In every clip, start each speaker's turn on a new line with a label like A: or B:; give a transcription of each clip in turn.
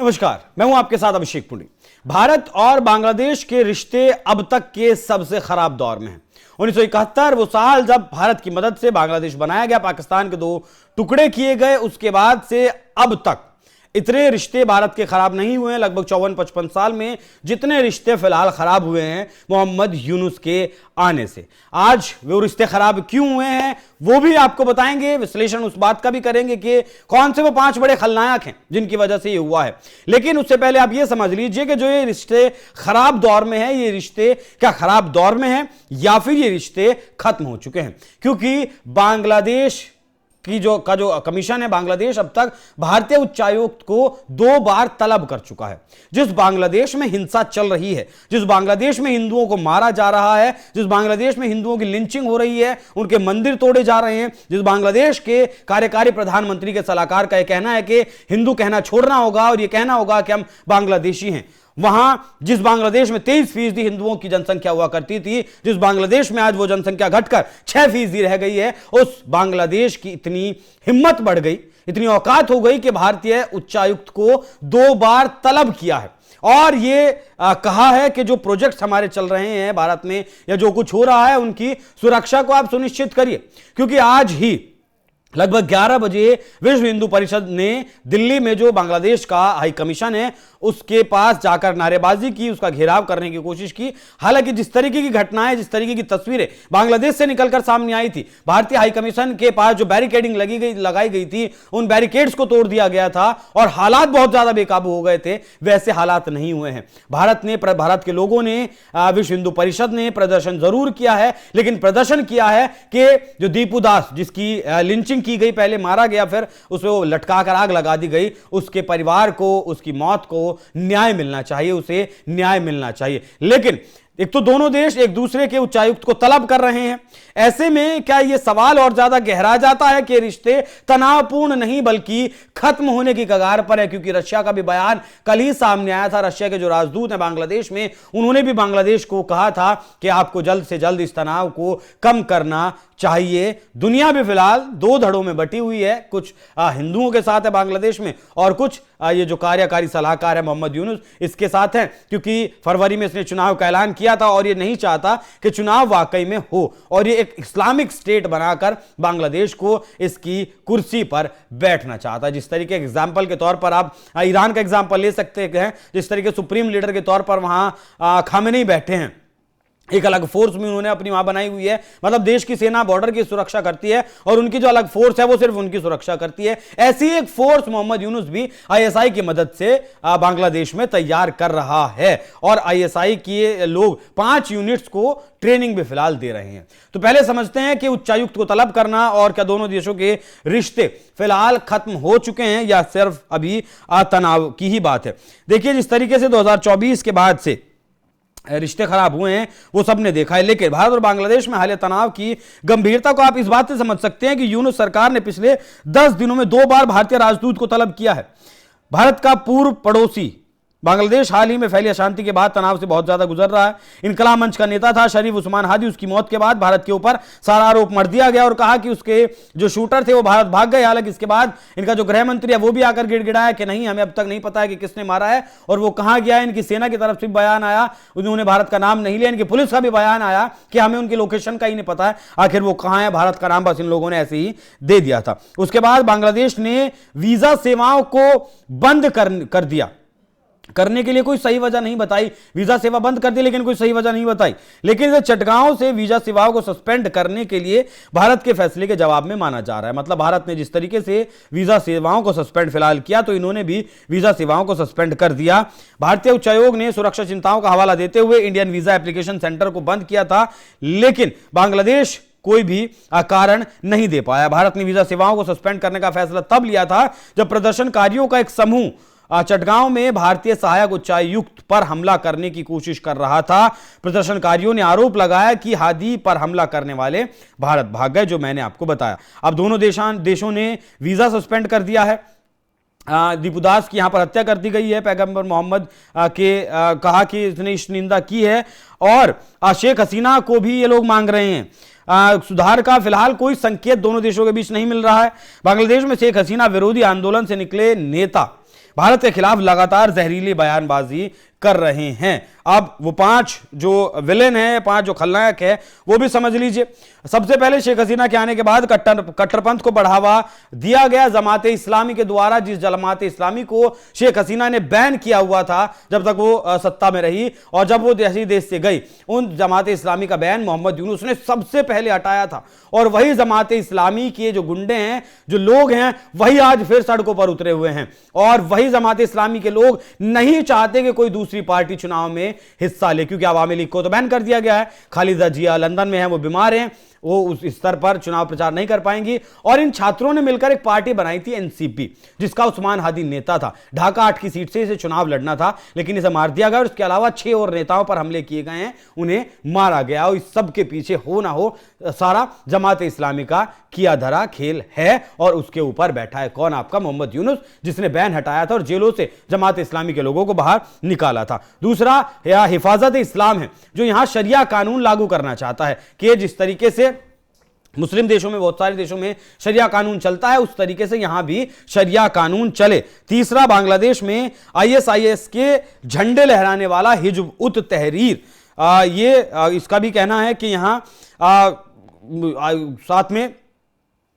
A: नमस्कार, मैं हूं आपके साथ अभिषेक पुंडी। भारत और बांग्लादेश के रिश्ते अब तक के सबसे खराब दौर में हैं। 1971 वो साल जब भारत की मदद से बांग्लादेश बनाया गया, पाकिस्तान के दो टुकड़े किए गए। उसके बाद से अब तक इतने रिश्ते भारत के खराब नहीं हुए हैं। लगभग 54-55 साल में जितने रिश्ते फिलहाल खराब हुए हैं मोहम्मद यूनुस के आने से। आज वो रिश्ते खराब क्यों हुए हैं वो भी आपको बताएंगे। विश्लेषण उस बात का भी करेंगे कि कौन से वो 5 बड़े खलनायक हैं जिनकी वजह से ये हुआ है। लेकिन उससे पहले आप ये समझ लीजिए कि जो ये रिश्ते खराब दौर में है, ये रिश्ते क्या खराब दौर में है या फिर ये रिश्ते खत्म हो चुके हैं। क्योंकि बांग्लादेश की जो कमीशन है, बांग्लादेश अब तक भारतीय उच्चायुक्त को 2 बार तलब कर चुका है। जिस बांग्लादेश में हिंसा चल रही है, जिस बांग्लादेश में हिंदुओं को मारा जा रहा है, जिस बांग्लादेश में हिंदुओं की लिंचिंग हो रही है, उनके मंदिर तोड़े जा रहे हैं, जिस बांग्लादेश के कार्यकारी प्रधानमंत्री के सलाहकार का यह कहना है कि हिंदू कहना छोड़ना होगा और यह कहना होगा कि हम बांग्लादेशी हैं, वहां जिस बांग्लादेश में 23% हिंदुओं की जनसंख्या हुआ करती थी, जिस बांग्लादेश में आज वो जनसंख्या घटकर 6% रह गई है, उस बांग्लादेश की इतनी हिम्मत बढ़ गई, इतनी औकात हो गई कि भारतीय उच्चायुक्त को 2 बार तलब किया है और ये कहा है कि जो प्रोजेक्ट्स हमारे चल रहे हैं भारत में या जो कुछ हो रहा है उनकी सुरक्षा को आप सुनिश्चित करिए। क्योंकि आज ही लगभग 11 बजे विश्व हिंदू परिषद ने दिल्ली में जो बांग्लादेश का हाई कमीशन है उसके पास जाकर नारेबाजी की, उसका घेराव करने की कोशिश की। हालांकि जिस तरीके की घटनाएं, जिस तरीके की तस्वीरें बांग्लादेश से निकलकर सामने आई थी, भारतीय हाई कमीशन के पास जो बैरिकेडिंग लगाई गई थी, उन बैरिकेड्स को तोड़ दिया गया था और हालात बहुत ज्यादा बेकाबू हो गए थे। वैसे हालात नहीं हुए हैं। भारत के लोगों ने, विश्व हिंदू परिषद ने प्रदर्शन जरूर किया है, लेकिन प्रदर्शन किया है कि जो दीपू दास, जिसकी लिंचिंग की गई, पहले मारा गया फिर उसे वो लटकाकर आग लगा दी गई, उसके परिवार को, उसकी मौत को न्याय मिलना चाहिए, उसे न्याय मिलना चाहिए। लेकिन एक तो दोनों देश एक दूसरे के उच्चायुक्त को तलब कर रहे हैं। ऐसे में क्या यह सवाल और ज्यादा गहरा जाता है कि रिश्ते तनावपूर्ण नहीं बल्कि खत्म होने की कगार पर है। क्योंकि रशिया का भी बयान कल ही सामने आया था। रशिया के जो राजदूत हैं बांग्लादेश में, उन्होंने भी बांग्लादेश को कहा था कि आपको जल्द से जल्द इस तनाव को कम करना चाहिए। दुनिया भी फिलहाल 2 धड़ों में बटी हुई है, कुछ हिंदुओं के साथ है बांग्लादेश में और कुछ ये जो कार्यकारी सलाहकार है मोहम्मद यूनुस इसके साथ हैं। क्योंकि फरवरी में इसने चुनाव का ऐलान किया था और ये नहीं चाहता कि चुनाव वाकई में हो और ये एक इस्लामिक स्टेट बनाकर बांग्लादेश को इसकी कुर्सी पर बैठना चाहता है। जिस तरीके के एग्जाम्पल के तौर पर आप ईरान का एग्जाम्पल ले सकते हैं, जिस तरीके सुप्रीम लीडर के तौर पर वहां खामेनी बैठे हैं, एक अलग फोर्स में उन्होंने अपनी वहां बनाई हुई है। मतलब देश की सेना बॉर्डर की सुरक्षा करती है और उनकी जो अलग फोर्स है वो सिर्फ उनकी सुरक्षा करती है। ऐसी एक फोर्स मोहम्मद यूनुस भी आईएसआई की मदद से बांग्लादेश में तैयार कर रहा है और आईएसआई के लोग 5 यूनिट्स को ट्रेनिंग भी फिलहाल दे रहे हैं। तो पहले समझते हैं कि उच्चायुक्त को तलब करना और क्या दोनों देशों के रिश्ते फिलहाल खत्म हो चुके हैं या सिर्फ अभी तनाव की ही बात है। देखिए, जिस तरीके से 2024 के बाद से रिश्ते खराब हुए हैं वो सबने देखा है। लेकिन भारत और बांग्लादेश में हाल तनाव की गंभीरता को आप इस बात से समझ सकते हैं कि यूनुस सरकार ने पिछले 10 दिनों में 2 बार भारतीय राजदूत को तलब किया है। भारत का पूर्व पड़ोसी बांग्लादेश हाल ही में फैली अशांति के बाद तनाव से बहुत ज्यादा गुजर रहा है। इनकलाब मंच का नेता था शरीफ उस्मान हादी, उसकी मौत के बाद भारत के ऊपर सारा आरोप मर दिया गया और कहा कि उसके जो शूटर थे वो भारत भाग गए। हालांकि इसके बाद इनका जो गृह मंत्री है वो भी आकर गिड़गिड़ाया कि नहीं, हमें अब तक नहीं पता है कि किसने मारा है और वो कहां गया है। इनकी सेना की तरफ से बयान आया, उन्होंने भारत का नाम नहीं लिया। इनकी पुलिस का भी बयान आया कि हमें उनकी लोकेशन का ही नहीं पता है, आखिर वो कहां है, भारत का नाम बस इन लोगों ने ऐसे ही दे दिया था। उसके बाद बांग्लादेश ने वीजा सेवाओं को बंद कर दिया। करने के लिए कोई सही वजह नहीं बताई, वीजा सेवा बंद कर दी लेकिन कोई सही वजह नहीं बताई। लेकिन चटगांव से वीजा सेवाओं को सस्पेंड करने के लिए भारत के फैसले के जवाब में माना जा रहा है। मतलब भारत ने जिस तरीके से वीजा सेवाओं को सस्पेंड फिलहाल किया तो इन्होंने भी वीजा सेवाओं को सस्पेंड कर दिया। भारतीय उच्चायोग ने सुरक्षा चिंताओं का हवाला देते हुए इंडियन वीजा एप्लीकेशन सेंटर को बंद किया था, लेकिन बांग्लादेश कोई भी कारण नहीं दे पाया। भारत ने वीजा सेवाओं को सस्पेंड करने का फैसला तब लिया था जब प्रदर्शनकारियों का एक समूह चटगांव में भारतीय सहायक उच्चायुक्त पर हमला करने की कोशिश कर रहा था। प्रदर्शनकारियों ने आरोप लगाया कि हादी पर हमला करने वाले भारत भाग गए, जो मैंने आपको बताया। अब दोनों देशों ने वीजा सस्पेंड कर दिया है। दीपू दास की यहां पर हत्या कर दी गई है। पैगंबर मोहम्मद के कहा कि इसने निंदा की है और शेख हसीना को भी ये लोग मांग रहे हैं। सुधार का फिलहाल कोई संकेत दोनों देशों के बीच नहीं मिल रहा है। बांग्लादेश में शेख हसीना विरोधी आंदोलन से निकले नेता भारत के खिलाफ लगातार जहरीली बयानबाजी कर रहे हैं। अब वो 5 जो विलेन है, 5 जो खलनायक है, वो भी समझ लीजिए। सबसे पहले शेख हसीना के आने के बाद कट्टरपंथ को बढ़ावा दिया गया जमात इस्लामी के द्वारा। जिस जमात इस्लामी को शेख हसीना ने बैन किया हुआ था जब तक वो सत्ता में रही, और जब वो देश से गई, उन जमात इस्लामी का बैन मोहम्मद यूनुस ने सबसे पहले हटाया था। और वही जमात इस्लामी के जो गुंडे हैं, जो लोग हैं, वही आज फिर सड़कों पर उतरे हुए हैं। और वही जमात इस्लामी के लोग नहीं चाहते कि कोई दूसरी पार्टी चुनाव में हिस्सा ले, क्योंकि आवामी लीग को तो बैन कर दिया गया है। खालिदा जिया लंदन में है, वो बीमार हैं, वो उस स्तर पर चुनाव प्रचार नहीं कर पाएंगी। और इन छात्रों ने मिलकर एक पार्टी बनाई थी एनसीपी, जिसका उस्मान हादी नेता था। ढाका 8 की सीट से इसे चुनाव लड़ना था, लेकिन इसे मार दिया गया। और इसके अलावा 6 और नेताओं पर हमले किए गए हैं, उन्हें मारा गया। और इस सब के पीछे हो ना हो सारा जमात इस्लामी का किया धरा खेल है। और उसके ऊपर बैठा है कौन? आपका मोहम्मद यूनुस, जिसने बैन हटाया था और जेलों से जमात इस्लामी के लोगों को बाहर निकाला था। दूसरा या हिफाजत इस्लाम है, जो यहां शरिया कानून लागू करना चाहता है कि जिस तरीके से मुस्लिम देशों में, बहुत सारे देशों में शरिया कानून चलता है, उस तरीके से यहां भी शरिया कानून चले। तीसरा, बांग्लादेश में आईएसआईएस के झंडे लहराने वाला हिजब उत तहरीर, इसका भी कहना है कि यहां साथ में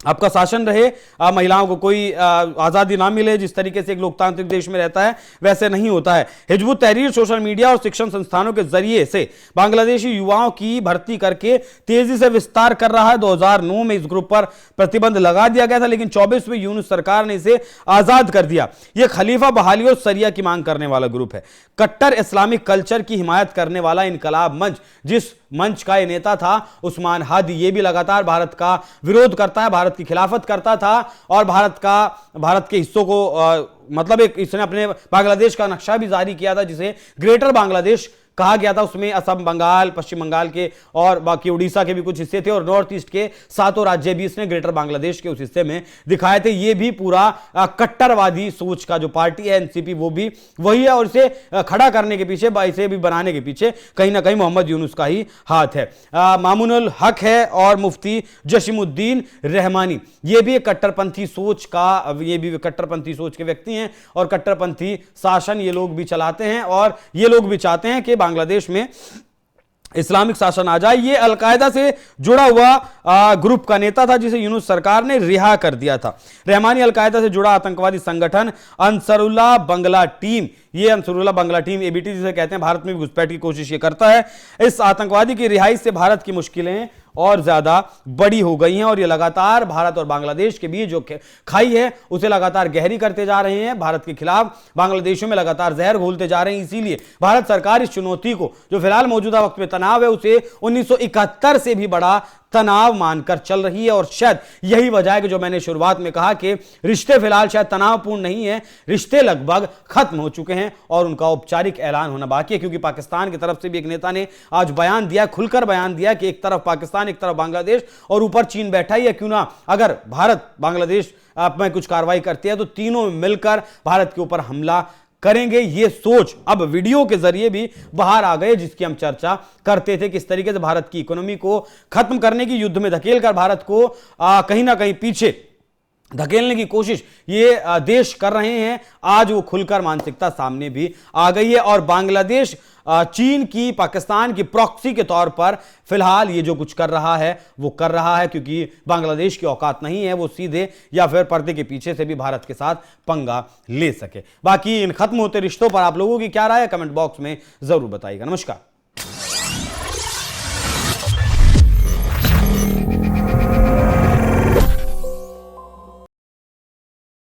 A: आपका शासन रहे, महिलाओं को कोई आज़ादी ना मिले। जिस तरीके से एक लोकतांत्रिक देश में रहता है वैसे नहीं होता है। हिजबुत तहरीर सोशल मीडिया और शिक्षण संस्थानों के जरिए से बांग्लादेशी युवाओं की भर्ती करके तेजी से विस्तार कर रहा है। 2009 में इस ग्रुप पर प्रतिबंध लगा दिया गया था, लेकिन 24 में यूनुस सरकार ने इसे आजाद कर दिया। यह खलीफा बहाली और सरिया की मांग करने वाला ग्रुप है। कट्टर इस्लामिक कल्चर की हिमायत करने वाला इनकलाब मंच, जिस मंच का ये नेता था उस्मान हादी, ये भी लगातार भारत का विरोध करता है, भारत की खिलाफत करता था। और भारत के हिस्सों को मतलब एक इसने अपने बांग्लादेश का नक्शा भी जारी किया था, जिसे ग्रेटर बांग्लादेश कहा गया था। उसमें असम, बंगाल, पश्चिम बंगाल के और बाकी उड़ीसा के भी कुछ हिस्से थे, और नॉर्थ ईस्ट के 7 राज्य भी इसने ग्रेटर बांग्लादेश के उस हिस्से में दिखाए थे। ये भी पूरा कट्टरवादी सोच का जो पार्टी है एनसीपी, वो भी वही है। और इसे खड़ा करने के पीछे, इसे भी बनाने के पीछे कहीं ना कहीं मोहम्मद यूनुस का ही हाथ है। मामूनुल हक है और मुफ्ती जसीमुद्दीन रहमानी, ये भी एक कट्टरपंथी सोच के व्यक्ति हैं, और कट्टरपंथी शासन ये लोग भी चलाते हैं। और ये लोग भी चाहते हैं कि बांग्लादेश में इस्लामिक शासन आ जाए। ये अलकायदा से जुड़ा हुआ ग्रुप का नेता था, जिसे यूनुस सरकार ने रिहा कर दिया था। रहमानी अलकायदा से जुड़ा आतंकवादी संगठन अंसरुल्लाह बंगला टीम, ये अंसरुल्लाह बंगला टीम एबीटी जिसे कहते हैं, भारत में भी घुसपैठ की कोशिश ये करता है। इस आतंकवादी की रिहाई से भारत की मुश्किलें और ज्यादा बड़ी हो गई हैं, और ये लगातार भारत और बांग्लादेश के बीच जो खाई है उसे लगातार गहरी करते जा रहे हैं। भारत के खिलाफ बांग्लादेशों में लगातार जहर घोलते जा रहे हैं। इसीलिए भारत सरकार इस चुनौती को, जो फिलहाल मौजूदा वक्त में तनाव है, उसे 1971 से भी बड़ा तनाव मानकर चल रही है। और शायद यही वजह है कि जो मैंने शुरुआत में कहा कि रिश्ते फिलहाल शायद तनावपूर्ण नहीं है, रिश्ते लगभग खत्म हो चुके हैं और उनका औपचारिक ऐलान होना बाकी है। क्योंकि पाकिस्तान की तरफ से भी एक नेता ने आज बयान दिया, खुलकर बयान दिया कि एक तरफ पाकिस्तान, एक तरफ बांग्लादेश, और ऊपर चीन बैठा ही है। क्यों ना अगर भारत बांग्लादेश में कुछ कार्रवाई करती है तो तीनों मिलकर भारत के ऊपर हमला करेंगे। ये सोच अब वीडियो के जरिए भी बाहर आ गए, जिसकी हम चर्चा करते थे। किस तरीके से भारत की इकोनॉमी को खत्म करने की युद्ध में धकेलकर भारत को कहीं ना कहीं पीछे धकेलने की कोशिश ये देश कर रहे हैं। आज वो खुलकर मानसिकता सामने भी आ गई है। और बांग्लादेश चीन की, पाकिस्तान की प्रॉक्सी के तौर पर फिलहाल ये जो कुछ कर रहा है वो कर रहा है, क्योंकि बांग्लादेश की औकात नहीं है वो सीधे या फिर पर्दे के पीछे से भी भारत के साथ पंगा ले सके। बाकी इन खत्म होते रिश्तों पर आप लोगों की क्या राय है, कमेंट बॉक्स में जरूर बताइएगा। नमस्कार।